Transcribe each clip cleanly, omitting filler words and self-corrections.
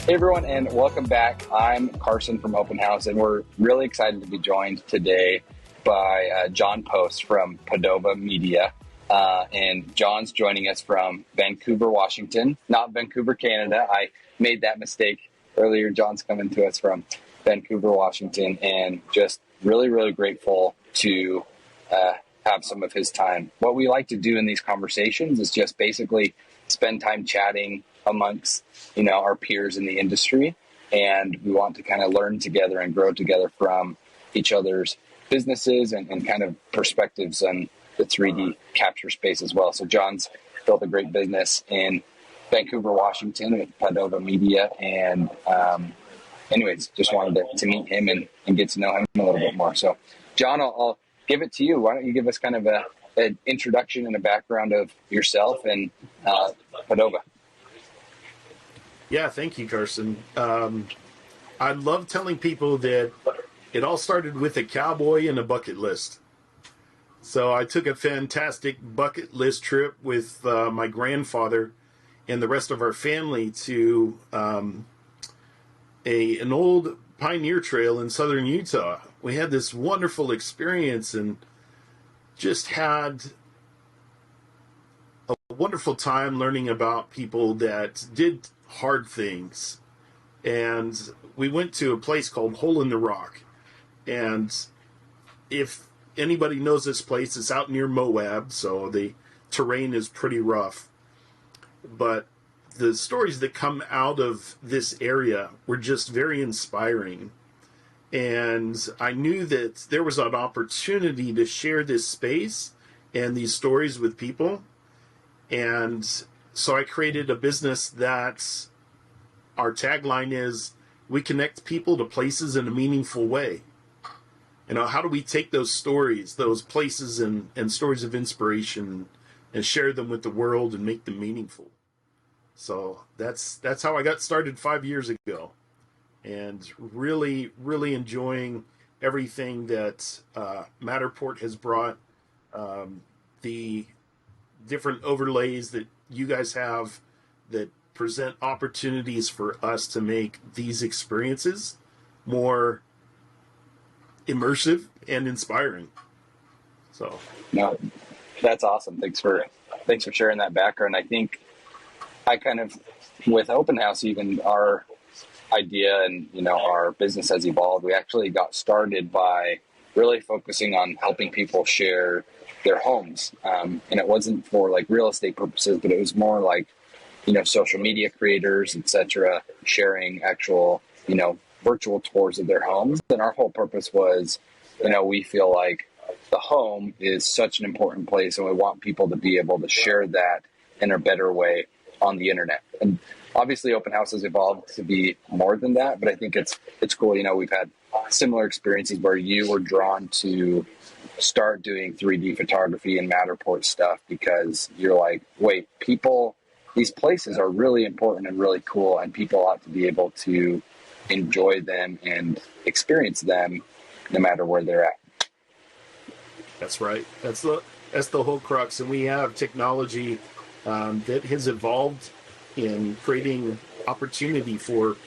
Hey everyone, and welcome back. I'm Carson from Openhaus, and we're really excited to be joined today by John Post from Padova Media. And John's joining us from Vancouver, Washington, not Vancouver, Canada. I made that mistake earlier. John's coming to us from Vancouver, Washington, and just really, really grateful to have some of his time. What we like to do in these conversations is just basically spend time chatting amongst our peers in the industry, and we want to kind of learn together and grow together from each other's businesses and kind of perspectives on the 3D capture space as well. So John's built a great business in Vancouver, Washington with Padova Media, and anyways, just wanted to meet him and get to know him a little bit more. So John, I'll give it to you. Why don't you give us kind of an introduction and a background of yourself and Padova? Yeah, thank you, Carson. I love telling people that it all started with a cowboy and a bucket list. So I took a fantastic bucket list trip with my grandfather and the rest of our family to an old pioneer trail in southern Utah. We had this wonderful experience and just had a wonderful time learning about people that did hard things. And we went to a place called Hole in the Rock. And if anybody knows this place, it's out near Moab, so the terrain is pretty rough. But the stories that come out of this area were just very inspiring. And I knew that there was an opportunity to share this space and these stories with people. And so I created a business that our tagline is, we connect people to places in a meaningful way. How do we take those stories, those places and stories of inspiration and share them with the world and make them meaningful? So that's how I got started 5 years ago, and really, really enjoying everything that Matterport has brought, the different overlays that you guys have that present opportunities for us to make these experiences more immersive and inspiring. So no, that's awesome. Thanks for sharing that background. I think I kind of, with Openhaus, even our idea and our business has evolved. We actually got started by really focusing on helping people share their homes, and it wasn't for like real estate purposes, but it was more like social media creators, etc., sharing actual virtual tours of their homes. And our whole purpose was, we feel like the home is such an important place, and we want people to be able to share that in a better way on the internet. And obviously Openhaus has evolved to be more than that, but I think it's cool. We've had similar experiences where you were drawn to start doing 3D photography and Matterport stuff because you're like, wait, these places are really important and really cool, and people ought to be able to enjoy them and experience them no matter where they're at. That's right. That's the whole crux. And we have technology that has evolved in creating opportunity for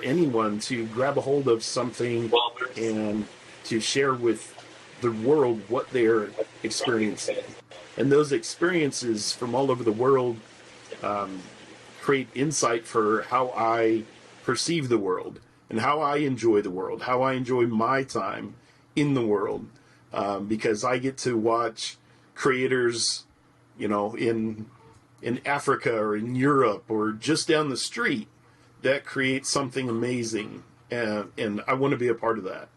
anyone to grab a hold of something and to share with the world what they're experiencing. And those experiences from all over the world create insight for how I perceive the world and how I enjoy the world, how I enjoy my time in the world, because I get to watch creators, in Africa or in Europe or just down the street that create something amazing, and I want to be a part of that.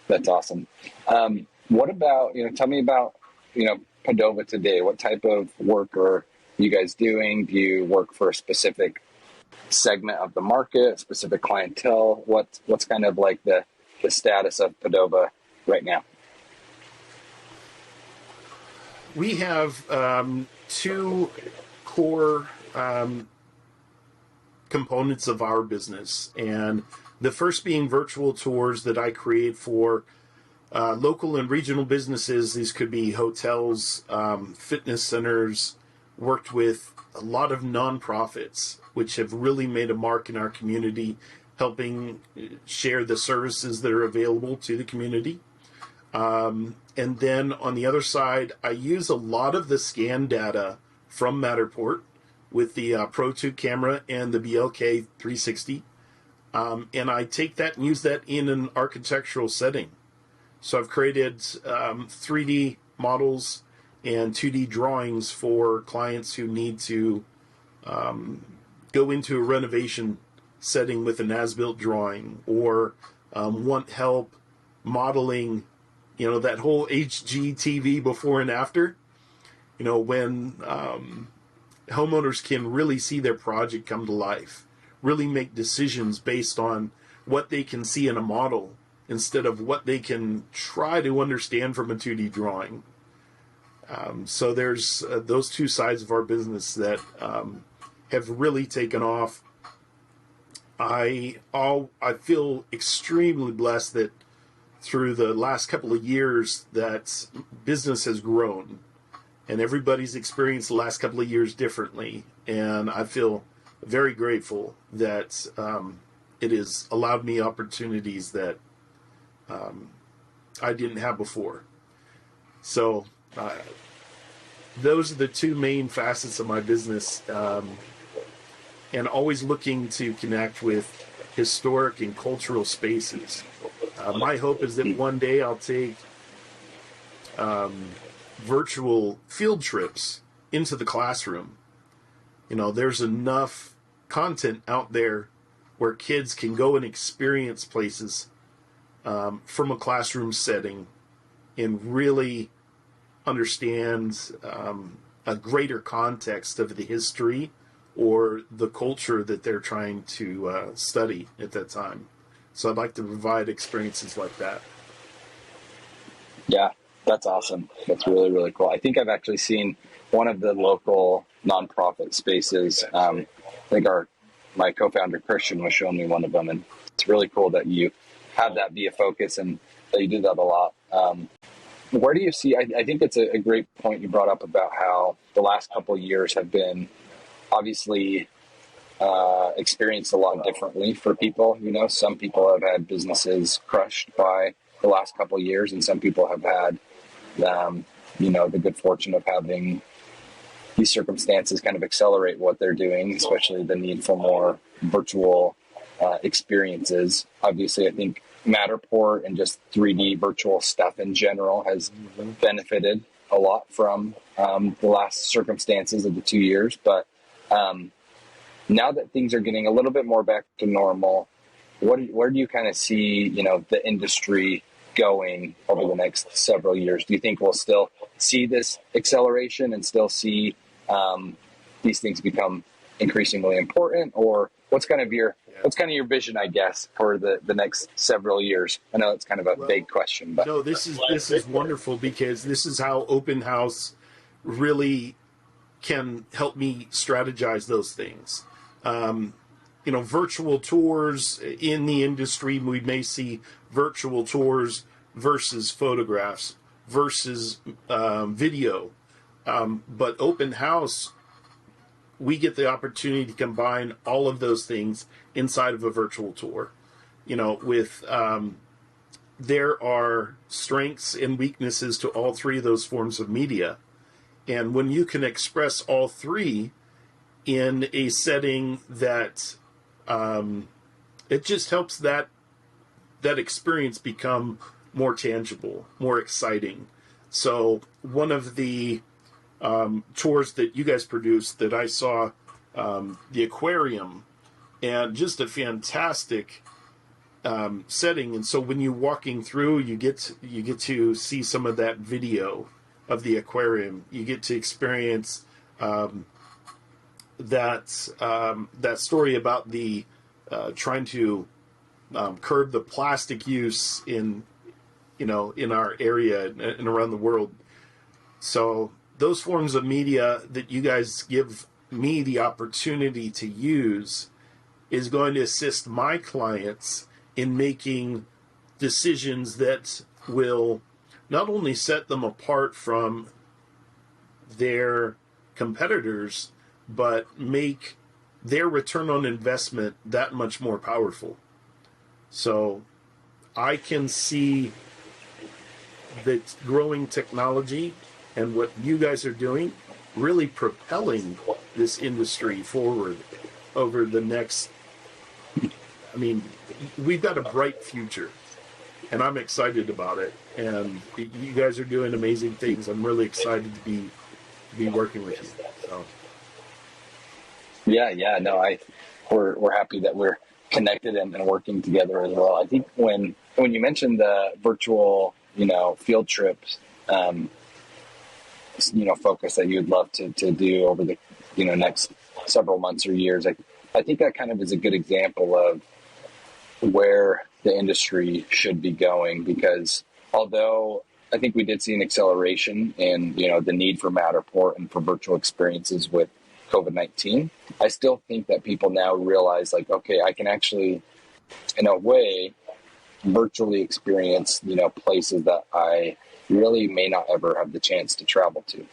That's awesome. What about, tell me about, Padova today. What type of work are you guys doing? Do you work for a specific segment of the market, specific clientele? What's kind of like the status of Padova right now? We have two core components of our business, and the first being virtual tours that I create for local and regional businesses. These could be hotels, fitness centers, worked with a lot of nonprofits, which have really made a mark in our community, helping share the services that are available to the community. And then on the other side, I use a lot of the scan data from Matterport with the Pro 2 camera and the BLK 360. And I take that and use that in an architectural setting. So I've created 3D models and 2D drawings for clients who need to go into a renovation setting with an as-built drawing, or want help modeling, that whole HGTV before and after, when homeowners can really see their project come to life, really make decisions based on what they can see in a model instead of what they can try to understand from a 2D drawing. So there's those two sides of our business that have really taken off. I feel extremely blessed that through the last couple of years that business has grown, and everybody's experienced the last couple of years differently. And I feel very grateful that it has allowed me opportunities that I didn't have before. So those are the two main facets of my business, and always looking to connect with historic and cultural spaces. My hope is that one day I'll take virtual field trips into the classroom. There's enough content out there where kids can go and experience places from a classroom setting and really understand a greater context of the history or the culture that they're trying to study at that time. So I'd like to provide experiences like that. Yeah, that's awesome. That's really, really cool. I think I've actually seen one of the local nonprofit spaces. I think my co-founder Christian was showing me one of them, and it's really cool that you have that be a focus and that you do that a lot. Where do you see, I think it's a great point you brought up about how the last couple of years have been obviously experienced a lot differently for people. Some people have had businesses crushed by the last couple of years, and some people have had, the good fortune of having these circumstances kind of accelerate what they're doing, especially the need for more virtual experiences. Obviously, I think Matterport and just 3D virtual stuff in general has benefited a lot from the last circumstances of the 2 years. But now that things are getting a little bit more back to normal, where do you kind of see, the industry going over the next several years? Do you think we'll still see this acceleration and still see these things become increasingly important, or what's kind of your vision, I guess, for the next several years? I know it's kind of a vague question, but no, this is wonderful, because this is how Openhaus really can help me strategize those things. Virtual tours in the industry, we may see virtual tours versus photographs versus video. But Openhaus, we get the opportunity to combine all of those things inside of a virtual tour. There are strengths and weaknesses to all three of those forms of media. And when you can express all three in a setting that it just helps that experience become more tangible, more exciting. So one of the tours that you guys produced that I saw, the aquarium, and just a fantastic setting. And so when you're walking through, you get to see some of that video of the aquarium. You get to experience that story about the trying to curb the plastic use in our area and around the world. So those forms of media that you guys give me the opportunity to use is going to assist my clients in making decisions that will not only set them apart from their competitors, but make their return on investment that much more powerful. So I can see that growing technology and what you guys are doing really propelling this industry forward over the next, I mean, we've got a bright future, and I'm excited about it. And you guys are doing amazing things. I'm really excited to be working with you. So. Yeah, no, we're happy that we're connected and working together as well. I think when you mentioned the virtual, field trips, focus that you'd love to do over the, next several months or years, I think that kind of is a good example of where the industry should be going, because although I think we did see an acceleration in, the need for Matterport and for virtual experiences with COVID-19, I still think that people now realize, like, okay, I can actually, in a way, virtually experience, places that I really may not ever have the chance to travel to.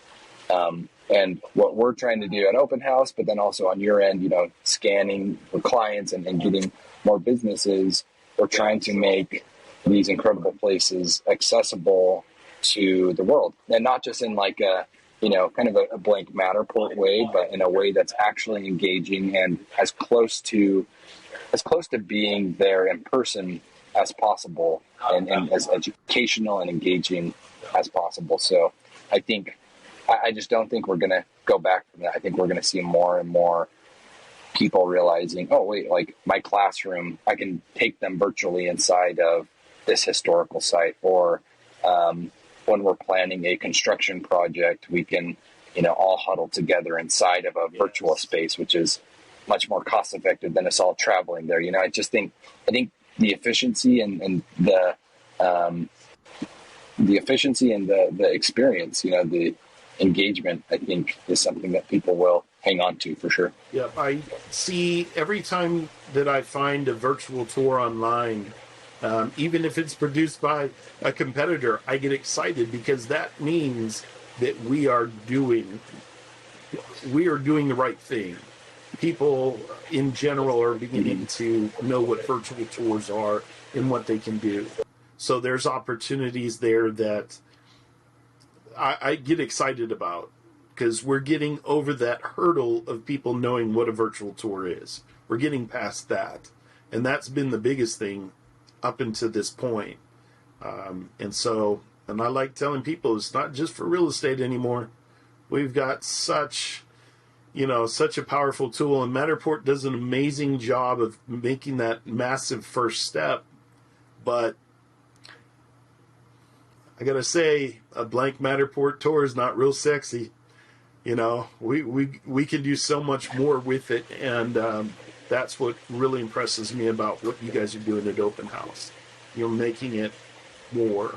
And what we're trying to do at Openhaus, but then also on your end, scanning for clients and getting more businesses, we're trying to make these incredible places accessible to the world. And not just in like a, kind of a blank Matterport way, but in a way that's actually engaging and as close to being there in person as possible, and as educational and engaging as possible. So I just don't think we're going to go back from that. I think we're going to see more and more people realizing, oh, wait, like my classroom, I can take them virtually inside of this historical site. Or when we're planning a construction project, we can, all huddle together inside of a virtual space, which is much more cost effective than us all traveling there. I think the efficiency and the experience, the engagement, I think, is something that people will hang on to for sure. Yeah, I see every time that I find a virtual tour online, even if it's produced by a competitor, I get excited, because that means that we are doing the right thing. People in general are beginning to know what virtual tours are and what they can do. So there's opportunities there that I get excited about, because we're getting over that hurdle of people knowing what a virtual tour is. We're getting past that. And that's been the biggest thing up until this point. And I like telling people, it's not just for real estate anymore. We've got such a powerful tool, and Matterport does an amazing job of making that massive first step. But I gotta say, a blank Matterport tour is not real sexy. We can do so much more with it, and that's what really impresses me about what you guys are doing at Openhaus. You're making it more,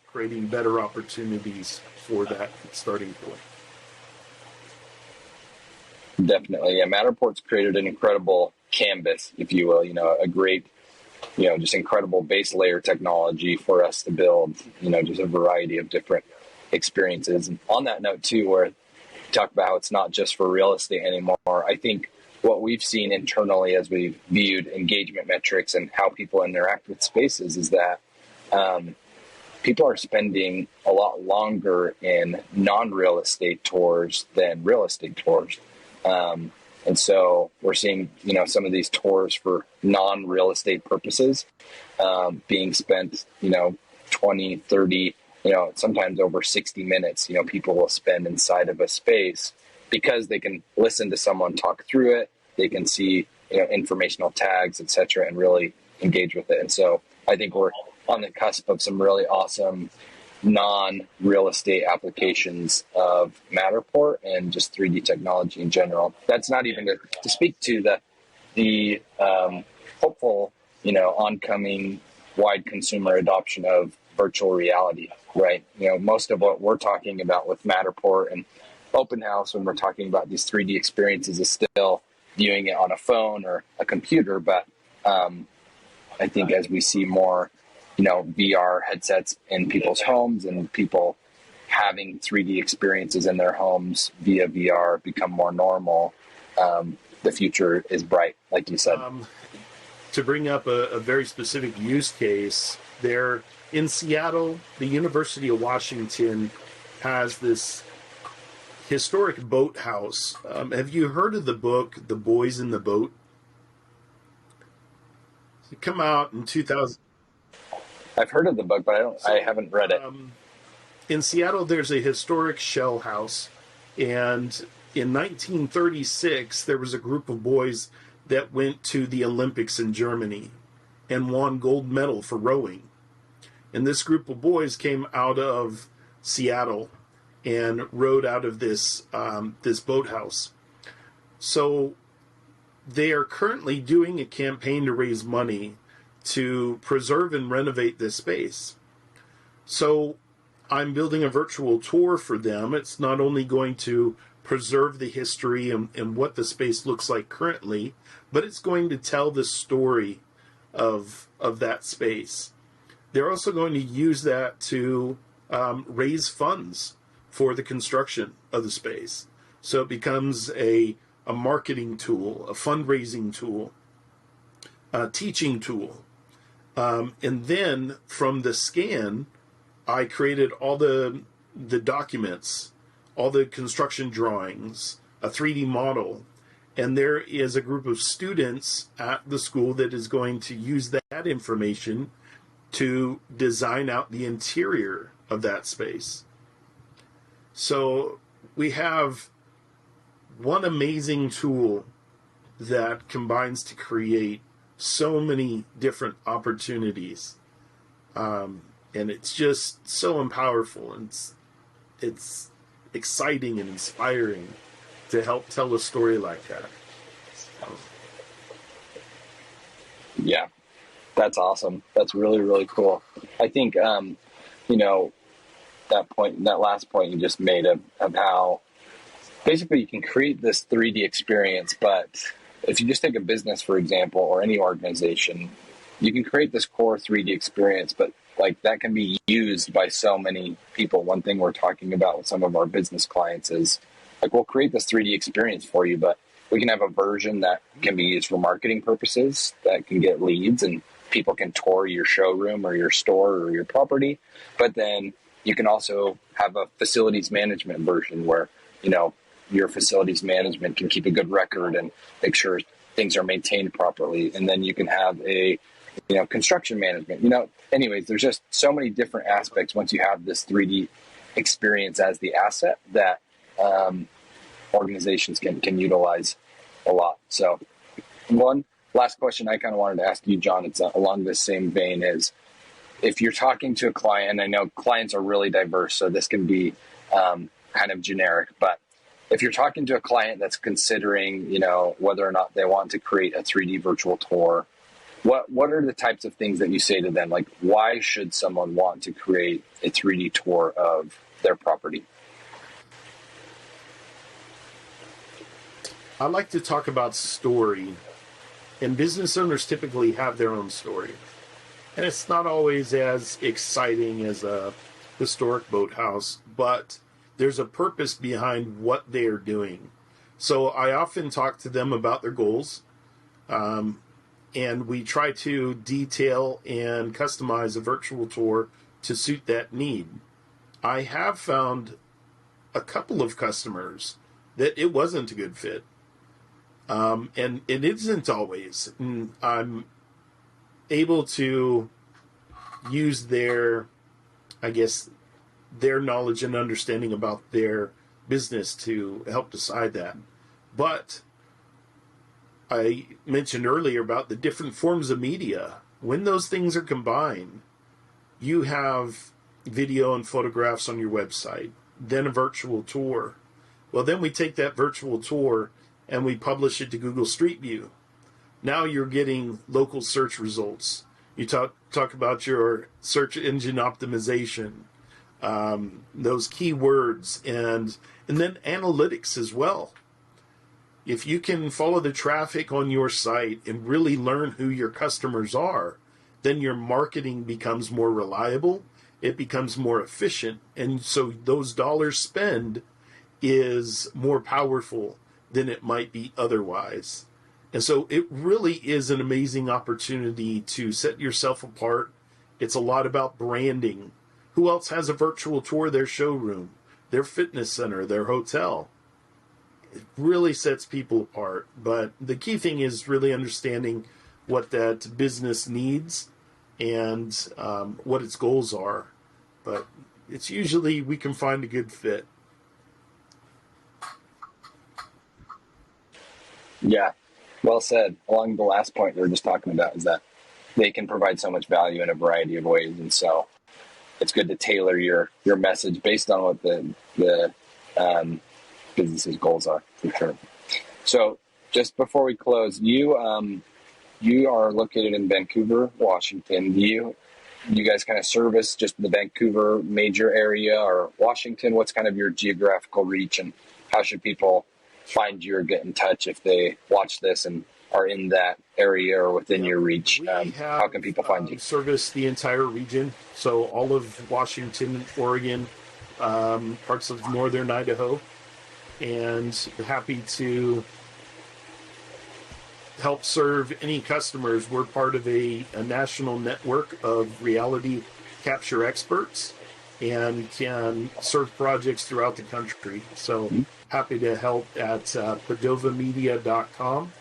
creating better opportunities for that starting point. Definitely. Yeah, Matterport's created an incredible canvas, if you will, a great, just incredible base layer technology for us to build, just a variety of different experiences. And on that note too, where you talk about how it's not just for real estate anymore, I think what we've seen internally as we've viewed engagement metrics and how people interact with spaces is that people are spending a lot longer in non-real estate tours than real estate tours. And so we're seeing, some of these tours for non-real estate purposes being spent, 20, 30, sometimes over 60 minutes, people will spend inside of a space because they can listen to someone talk through it. They can see, informational tags, et cetera, and really engage with it. And so I think we're on the cusp of some really awesome non-real estate applications of Matterport and just 3D technology in general. That's not even to speak to the hopeful, oncoming wide consumer adoption of virtual reality, right? Most of what we're talking about with Matterport and Openhaus when we're talking about these 3D experiences is still viewing it on a phone or a computer. But I think as we see more, VR headsets in people's homes and people having 3D experiences in their homes via VR become more normal, the future is bright, like you said. To bring up a very specific use case, there in Seattle, the University of Washington has this historic boathouse. Have you heard of the book The Boys in the Boat? It came out in 2000. I've heard of the book, but I haven't read it. In Seattle, there's a historic shell house, and in 1936, there was a group of boys that went to the Olympics in Germany and won gold medal for rowing. And this group of boys came out of Seattle and rowed out of this this boathouse. So they are currently doing a campaign to raise money to preserve and renovate this space. So I'm building a virtual tour for them. It's not only going to preserve the history and what the space looks like currently, but it's going to tell the story of that space. They're also going to use that to raise funds for the construction of the space. So it becomes a marketing tool, a fundraising tool, a teaching tool. And then from the scan, I created all the documents, all the construction drawings, a 3D model, and there is a group of students at the school that is going to use that information to design out the interior of that space. So we have one amazing tool that combines to create so many different opportunities. And it's just so powerful, and it's exciting and inspiring to help tell a story like that. Yeah, that's awesome. That's really, really cool. I think, that last point you just made of how basically you can create this 3D experience, but if you just take a business, for example, or any organization, you can create this core 3D experience, but like that can be used by so many people. One thing we're talking about with some of our business clients is like, we'll create this 3D experience for you, but we can have a version that can be used for marketing purposes that can get leads and people can tour your showroom or your store or your property. But then you can also have a facilities management version where, your facilities management can keep a good record and make sure things are maintained properly. And then you can have a, construction management, anyways, there's just so many different aspects once you have this 3D experience as the asset that organizations can utilize a lot. So one last question I kind of wanted to ask you, John, it's along this same vein, is if you're talking to a client, and I know clients are really diverse, so this can be kind of generic, but if you're talking to a client that's considering, whether or not they want to create a 3D virtual tour, what are the types of things that you say to them? Like, why should someone want to create a 3D tour of their property? I like to talk about story, and business owners typically have their own story. And it's not always as exciting as a historic boathouse, but there's a purpose behind what they are doing. So I often talk to them about their goals, and we try to detail and customize a virtual tour to suit that need. I have found a couple of customers that it wasn't a good fit. And it isn't always. And I'm able to use their knowledge and understanding about their business to help decide that. But I mentioned earlier about the different forms of media. When those things are combined, you have video and photographs on your website, then a virtual tour. Well, then we take that virtual tour and we publish it to Google Street View. Now you're getting local search results. You talk about your search engine optimization, those keywords, and then analytics as well. If you can follow the traffic on your site and really learn who your customers are, then your marketing becomes more reliable it becomes more efficient. And so those dollars spent is more powerful than it might be otherwise. And so it really is an amazing opportunity to set yourself apart. It's a lot about branding. Who else has a virtual tour of their showroom, their fitness center, their hotel? It really sets people apart. But the key thing is really understanding what that business needs and what its goals are. But it's usually we can find a good fit. Yeah, well said. Along the last point we were just talking about is that they can provide so much value in a variety of ways, and so it's good to tailor your message based on what the business's goals are, for sure. So just before we close, you are located in Vancouver, Washington. Do you guys kind of service just the Vancouver major area or Washington? What's kind of your geographical reach, and how should people find you or get in touch if they watch this and are in that area or within your reach? How can people find you? Service the entire region, so all of Washington, Oregon, parts of northern Idaho, and happy to help serve any customers. We're part of a national network of reality capture experts and can serve projects throughout the country. So happy to help at padovamedia.com.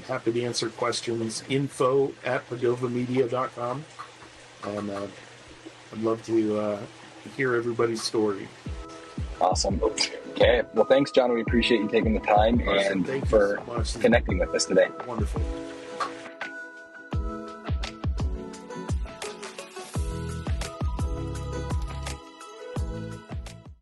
Happy to answer questions, info@padovamedia.com. And I'd love to hear everybody's story. Awesome. Okay. Well, thanks, John. We appreciate you taking the time and for connecting with us today. Wonderful.